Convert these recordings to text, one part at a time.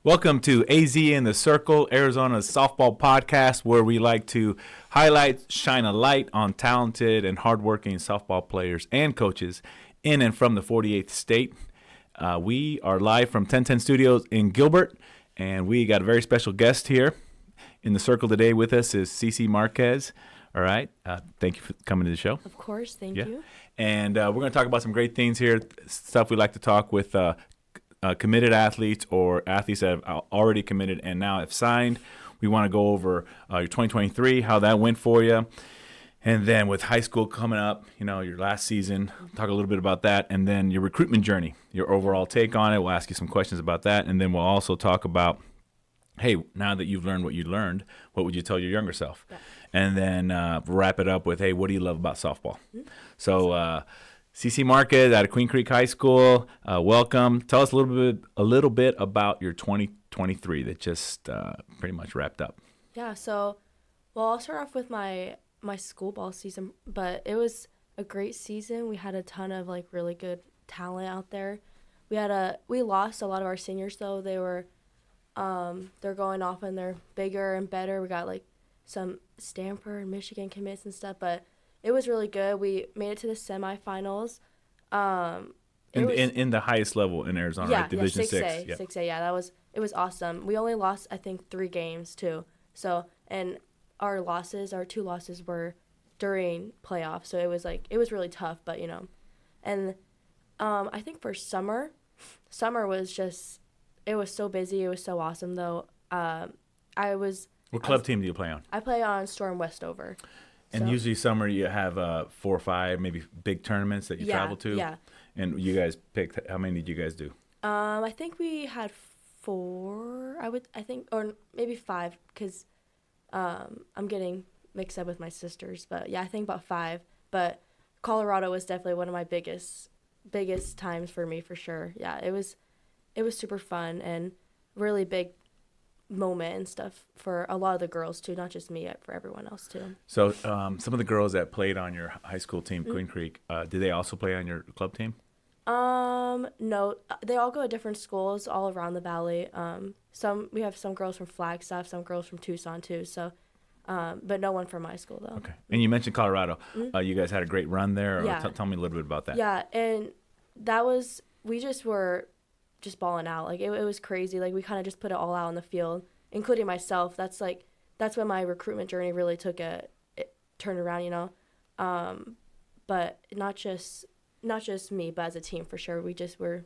Welcome to AZ in the Circle, Arizona's softball podcast, where we like to highlight, shine a light on talented and hardworking softball players and coaches in and from the 48th state. We are live from 1010 Studios in Gilbert, and we got a very special guest here. In the circle today with us is Cece Marquez. All right. Thank you for coming to the show. Of course. Thank you. And we're going to talk about some great things here, stuff we like to talk with committed athletes or athletes that have already committed and now have signed. We want to go over your 2023, how that went for you. And then with high school coming up, your last season, talk a little bit about that. And then your recruitment journey, your overall take on it. We'll ask you some questions about that. And then we'll also talk about, hey, now that you've learned what you learned, what would you tell your younger self? Yeah. And then wrap it up with, hey, what do you love about softball? Mm-hmm. So Cece Marquez out of Queen Creek High School, welcome. Tell us a little bit about your 2023 that just pretty much wrapped up. Yeah, so, I'll start off with my school ball season, but it was a great season. We had a ton of really good talent out there. We lost a lot of our seniors though. They were they're going off and they're bigger and better. We got some Stanford and Michigan commits and stuff, but it was really good. We made it to the semifinals. In the highest level in Arizona, right? Division 6A. Yeah, 6A. Yeah, it was awesome. We only lost, I think, 3 games too. So, and our two losses were during playoffs. So it was really tough. But and I think for summer was just, it was so busy. It was so awesome though. What club team do you play on? I play on Storm Westover. And usually summer you have 4 or 5 maybe big tournaments that you travel to. Yeah. And you guys picked, how many did you guys do? I think we had 4. I think, or maybe 5, because I'm getting mixed up with my sisters. But yeah, I think about 5. But Colorado was definitely one of my biggest times for me for sure. Yeah, it was super fun and really big moment and stuff for a lot of the girls too, not just me, for everyone else too. So some of the girls that played on your high school team, Queen Creek, did they also play on your club team? No, they all go to different schools all around the valley. We have some girls from Flagstaff, some girls from Tucson too, so but no one from my school though. Okay. And you mentioned Colorado. You guys had a great run there. Yeah. Tell me a little bit about that. Yeah, and we just were just balling out. It was crazy. We kind of just put it all out on the field, including myself. That's when my recruitment journey really it turned around, but not just me, but as a team for sure. We just were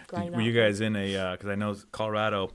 grinding out. Were you guys in because I know Colorado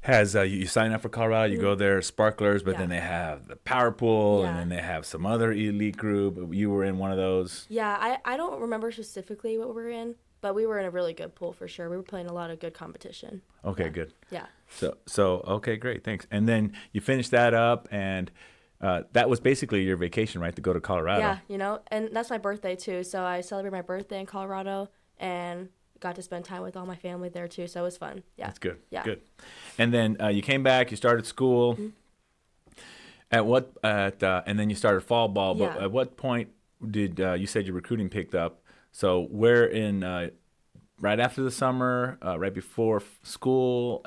has, you sign up for Colorado, you go there, Sparklers, but then they have the Power Pool, and then they have some other elite group. You were in one of those? Yeah, I don't remember specifically what we were in, but we were in a really good pool for sure. We were playing a lot of good competition. Okay, good. Yeah. So okay, great, thanks. And then you finished that up, and that was basically your vacation, right, to go to Colorado? Yeah, and that's my birthday too. So I celebrated my birthday in Colorado and got to spend time with all my family there too. So it was fun. Yeah. That's good. Yeah. Good. And then you came back, you started school. And then you started fall ball. But at what point did you said your recruiting picked up? So where right after the summer, right before school?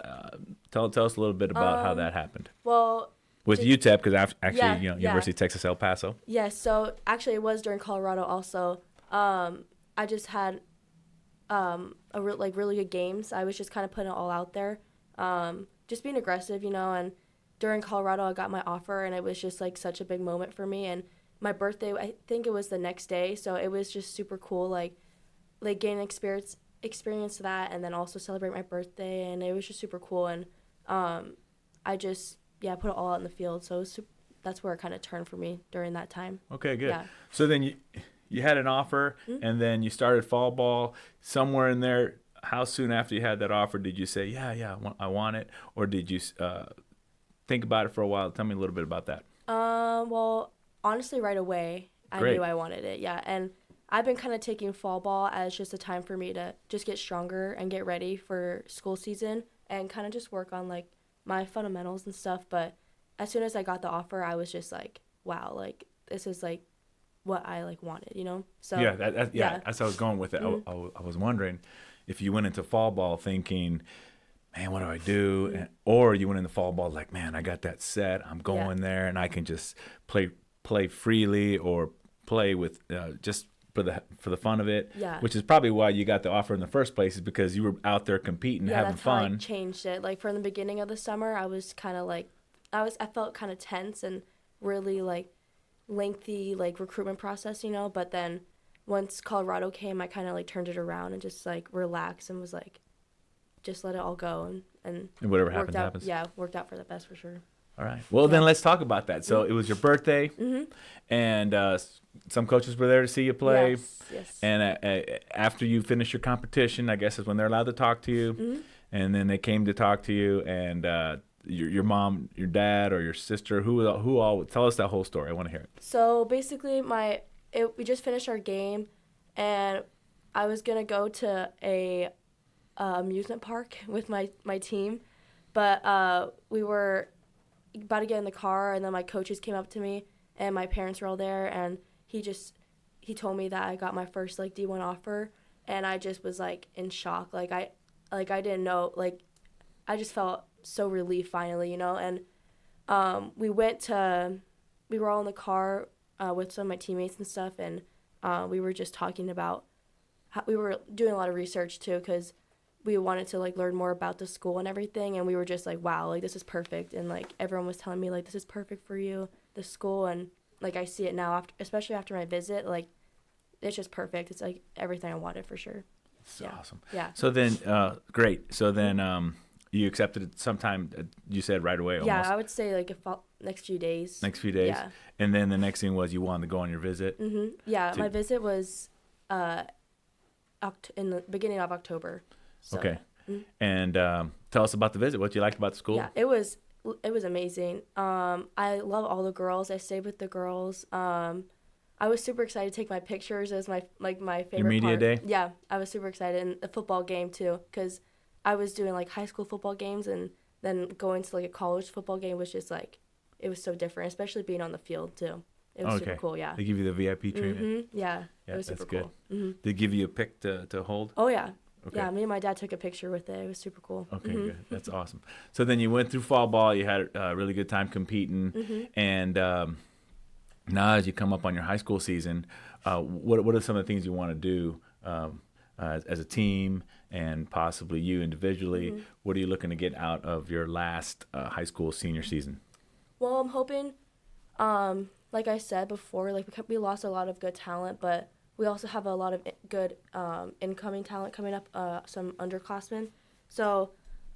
Tell us a little bit about how that happened. Well, with UTEP, because University of Texas El Paso. Yes. So actually, it was during Colorado also. I just had really good games. I was just kind of putting it all out there, just being aggressive, and during Colorado, I got my offer, and it was just such a big moment for me. And my birthday, I think it was the next day, so it was just super cool, gain experience that, and then also celebrate my birthday, and it was just super cool. And I just put it all out in the field, so that's where it kind of turned for me during that time. Okay, good. Yeah. So then you had an offer, and then you started fall ball. Somewhere in there, how soon after you had that offer did you say, yeah, I want it, or did you think about it for a while? Tell me a little bit about that. Well, honestly, right away, Great. I knew I wanted it. Yeah, and I've been kind of taking fall ball as just a time for me to just get stronger and get ready for school season and kind of just work on my fundamentals and stuff. But as soon as I got the offer, I was just wow, this is what I wanted, So that's how I was going with it. I was wondering if you went into fall ball thinking, man, what do I do? Or you went in the fall ball like, man, I got that set. I'm going there, and I can just play freely or play with just for the fun of it. Yeah. Which is probably why you got the offer in the first place, is because you were out there competing, having that's fun. How I changed it. Like from the beginning of the summer, I was kind of like, I felt kind of tense and really like lengthy like recruitment process, you know. But then once Colorado came, I kind of like turned it around and just like relaxed and was like, just let it all go and whatever happens, happens. Yeah, worked out for the best for sure. All right. Well, then let's talk about that. So it was your birthday, and some coaches were there to see you play. Yes. And after you finished your competition, I guess is when they're allowed to talk to you. And then they came to talk to you, and your mom, your dad, or your sister, who all? Tell us that whole story. I want to hear it. So basically, we just finished our game, and I was gonna go to a amusement park with my team, but we were about to get in the car, and then my coaches came up to me, and my parents were all there, and he told me that I got my first like D1 offer, and I just was like in shock. I didn't know, like I just felt so relieved finally, you know. And we were all in the car with some of my teammates and stuff, and we were just talking about how we were doing a lot of research too, because we wanted to like learn more about the school and everything, and we were just like, wow, like this is perfect. And like everyone was telling me like, this is perfect for you, the school, and like I see it now, especially after my visit, like it's just perfect. It's like everything I wanted for sure. It's awesome. Yeah. So then, great. So then you accepted it sometime, you said right away almost. Yeah, I would say like next few days. Next few days? Yeah. And then the next thing was you wanted to go on your visit? Mm-hmm. Yeah, my visit was in the beginning of October. So, okay. And tell us about the visit. What you liked about the school? Yeah, it was amazing. I love all the girls. I stayed with the girls. I was super excited to take my pictures. It was my favorite Your media part. day? Yeah, I was super excited. And the football game too, because I was doing like high school football games, and then going to like a college football game was just like, it was so different, especially being on the field too. It was super cool, yeah. They give you the VIP treatment? Mm-hmm. Yeah, it was super cool. Mm-hmm. Did they give you a pic to hold? Oh, yeah. Okay. Yeah, me and my dad took a picture with it. It was super cool. Okay, good. That's awesome. So then you went through fall ball. You had a really good time competing. And now as you come up on your high school season, what are some of the things you want to do as a team and possibly you individually? What are you looking to get out of your last high school senior season? Well, I'm hoping, like I said before, like we lost a lot of good talent, but we also have a lot of good incoming talent coming up, some underclassmen. So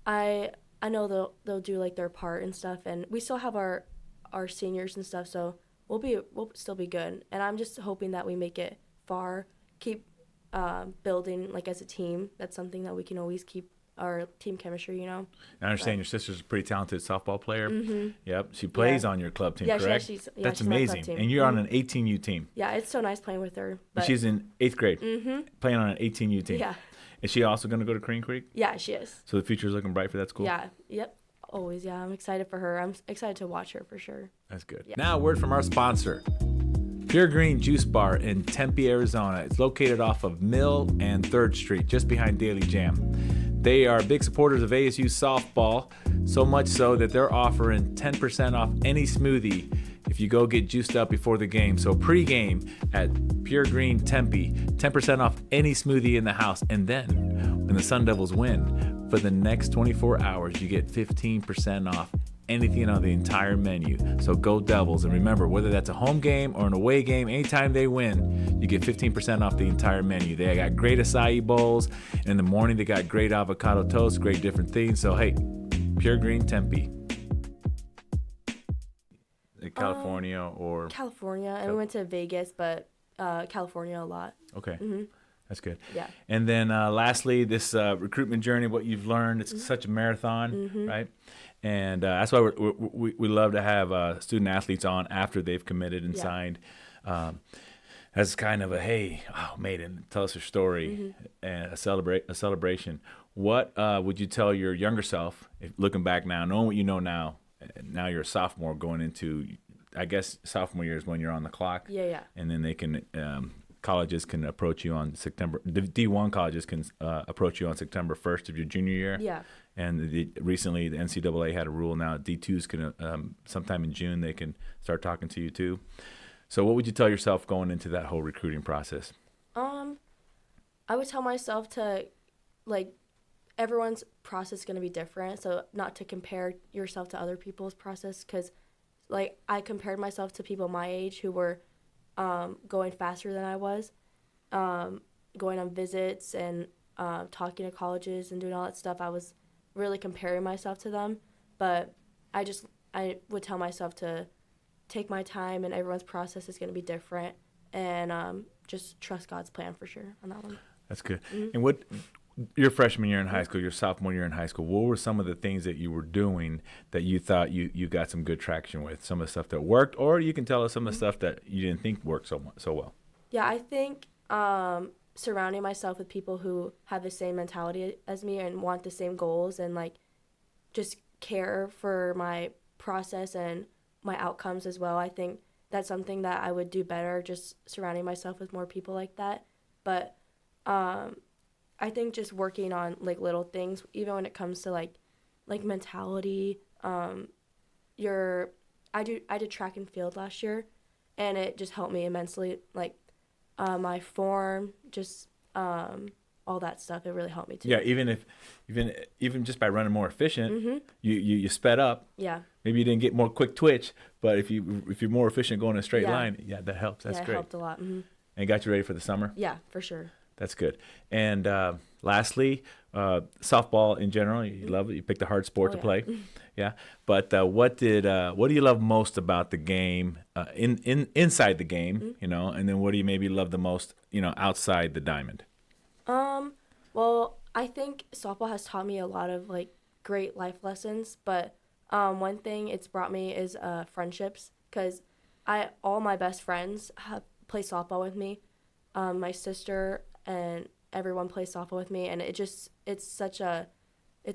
I know they'll do like their part and stuff, and we still have our seniors and stuff, so we'll still be good. And I'm just hoping that we make it far, keep building like as a team. That's something that we can always keep our team chemistry, you know. I understand your sister's a pretty talented softball player. Yep, she plays on your club team, correct? That's she's amazing. And you're on an 18U team. Yeah, it's so nice playing with her. But she's in 8th grade, playing on an 18U team. Yeah. Is she also going to go to Crane Creek? Yeah, she is. So the future's looking bright for that school? Yeah, yep, always, yeah. I'm excited for her. I'm excited to watch her for sure. That's good. Yeah. Now a word from our sponsor. Pure Green Juice Bar in Tempe, Arizona. It's located off of Mill and 3rd Street, just behind Daily Jam. They are big supporters of ASU softball, so much so that they're offering 10% off any smoothie if you go get juiced up before the game. So pre-game at Pure Green Tempe, 10% off any smoothie in the house. And then when the Sun Devils win, for the next 24 hours, you get 15% off anything on the entire menu. So go Devils. And remember, whether that's a home game or an away game, anytime they win, you get 15% off the entire menu. They got great acai bowls. In the morning, they got great avocado toast, great different things. So, hey, Pure Green Tempe. California or? California. And we went to Vegas, but California a lot. Okay. That's good. Yeah. And then lastly, this recruitment journey, what you've learned, it's such a marathon, right? And that's why we love to have student athletes on after they've committed and signed, as kind of a, hey, maiden, tell us your story, and a celebration. What would you tell your younger self, looking back now, knowing what you know now you're a sophomore going into, I guess sophomore year is when you're on the clock. Yeah. And then they can colleges can approach you on D1 colleges can approach you on September 1st of your junior year. Yeah. And recently the NCAA had a rule now D2s can sometime in June they can start talking to you too. So what would you tell yourself going into that whole recruiting process? I would tell myself to, like, everyone's process is going to be different, so not to compare yourself to other people's process, because, like, I compared myself to people my age who were going faster than I was, going on visits and talking to colleges and doing all that stuff. I was really comparing myself to them, but I would tell myself to take my time, and everyone's process is going to be different, and just trust God's plan for sure on that one. That's good. And what your freshman year in high school, your sophomore year in high school, what were some of the things that you were doing that you thought you got some good traction with? Some of the stuff that worked, or you can tell us some of the stuff that you didn't think worked so well. Yeah, I think surrounding myself with people who have the same mentality as me and want the same goals and, like, just care for my process and my outcomes as well. I think that's something that I would do better, just surrounding myself with more people like that. But I think just working on, like, little things, even when it comes to like mentality. I did track and field last year, and it just helped me immensely. Like my form, just all that stuff. It really helped me too. Yeah, even just by running more efficient, you sped up. Yeah. Maybe you didn't get more quick twitch, but if you're more efficient going in a straight line, that helps. That's great. It helped a lot. And got you ready for the summer? Yeah, for sure. That's good. And lastly, softball in general, you love it. You picked a hard sport to play. Yeah. But what do you love most about the game, inside the game, and then what do you maybe love the most, outside the diamond? Well, I think softball has taught me a lot of, like, great life lessons, but one thing it's brought me is friendships, because all my best friends play softball with me. My sister and everyone plays softball with me, and it's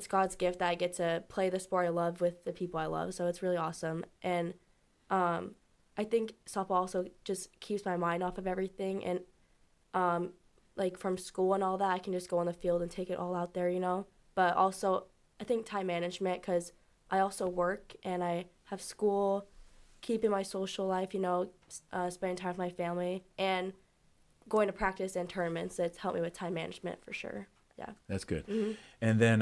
God's gift that I get to play the sport I love with the people I love, so it's really awesome. And I think softball also just keeps my mind off of everything, and like from school and all that, I can just go on the field and take it all out there, But also, I think time management, because I also work and I have school, keeping my social life, spending time with my family, and going to practice and tournaments. It's helped me with time management for sure. Yeah. That's good. And then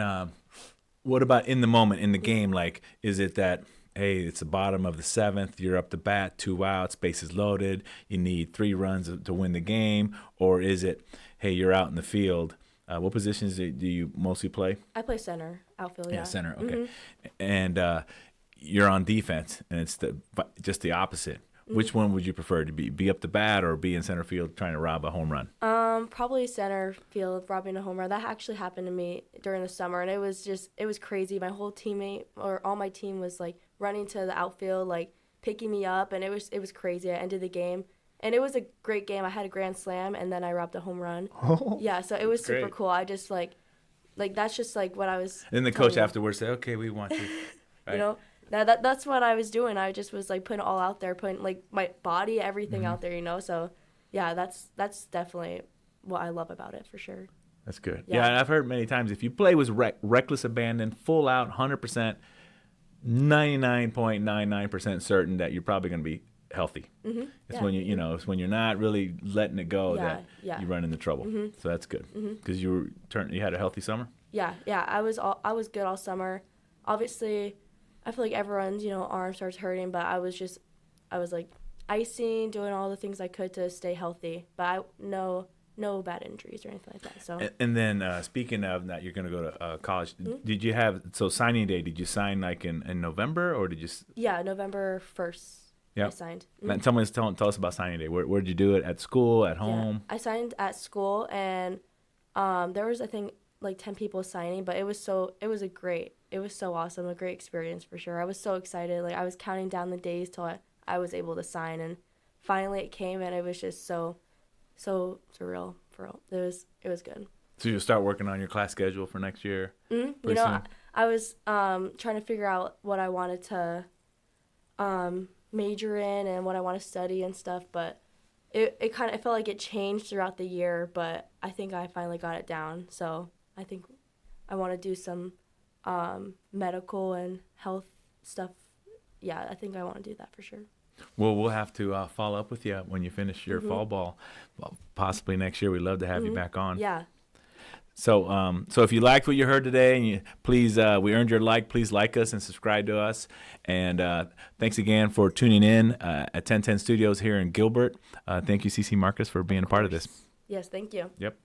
what about in the moment, in the game? Like, is it that, hey, it's the bottom of the seventh, you're up to bat, 2 outs, bases loaded, you need 3 runs to win the game? Or is it, hey, you're out in the field? What positions do you mostly play? I play center, outfield, yeah. Center, okay. And you're on defense, and it's just the opposite. Which one would you prefer, to be up the bat or be in center field trying to rob a home run? Probably center field, robbing a home run. That actually happened to me during the summer, and it was crazy. My whole all my team was, like, running to the outfield, like, picking me up, and it was crazy. I ended the game, and it was a great game. I had a grand slam, and then I robbed a home run. Oh, yeah, so it was super great. Cool. I just, like that's just, like, what I was. And then the coach afterwards said, "Okay, we want you." Right? That's what I was doing. I just was, like, putting it all out there, putting, like, my body, everything out there, So, yeah, that's definitely what I love about it for sure. That's good. Yeah, and I've heard many times if you play with reckless abandon, full out, 100%, 99.99% certain that you're probably going to be healthy. It's when it's when you're not really letting it go that you run into trouble. So that's good because you had a healthy summer. Yeah. I was good all summer. Obviously, I feel like everyone's arm starts hurting, but I was like icing, doing all the things I could to stay healthy. But no bad injuries or anything like that. So. And then speaking of that, you're going to go to college. Did you have signing day? Did you sign like in November or did you? Yeah, November 1st. Yep. I signed. Tell us about signing day. Where did you do it? At school? At home? Yeah. I signed at school, and there was, I think, like 10 people signing, but it was so awesome, a great experience for sure. I was so excited. Like, I was counting down the days till I was able to sign, and finally it came, and it was just so surreal. For real. It was good. So you'll start working on your class schedule for next year? Mm-hmm. I was trying to figure out what I wanted to major in and what I want to study and stuff, but it kind of, I felt like it changed throughout the year, but I think I finally got it down. So I think I want to do some medical and health stuff. Yeah, I think I want to do that for sure. Well, we'll have to follow up with you when you finish your fall ball, well, possibly next year. We'd love to have you back on. Yeah. So, so if you liked what you heard today, and please, we earned your like. Please like us and subscribe to us. And thanks again for tuning in at 1010 Studios here in Gilbert. Thank you, Cece Marquez, for being a part of this. Yes, thank you. Yep.